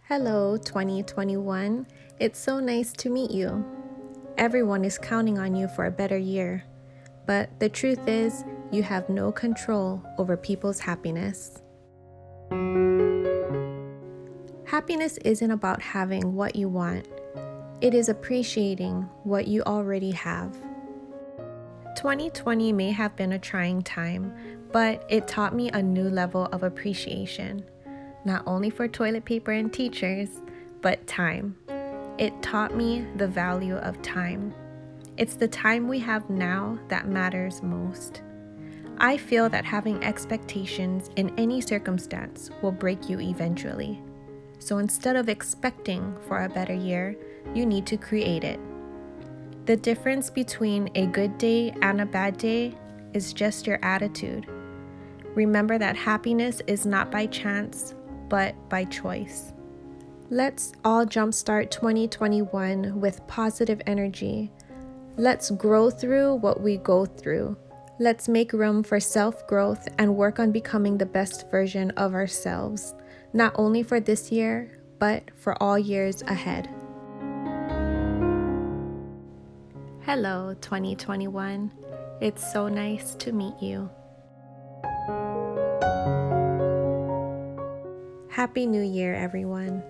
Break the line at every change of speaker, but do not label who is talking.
Hello, 2021. It's so nice to meet you. Everyone is counting on you for a better year. But the truth is, you have no control over people's happiness. Happiness isn't about having what you want, it is appreciating what you already have. 2020 may have been a trying time, but it taught me a new level of appreciation. Not only for toilet paper and teachers, but time. It taught me the value of time. It's the time we have now that matters most. I feel that having expectations in any circumstance will break you eventually. So instead of expecting for a better year, you need to create it. The difference between a good day and a bad day is just your attitude. Remember that happiness is not by chance, but by choice. Let's all jumpstart 2021 with positive energy. Let's grow through what we go through. Let's make room for self-growth and work on becoming the best version of ourselves, not only for this year, but for all years ahead. Hello, 2021. It's so nice to meet you. Happy New Year, everyone.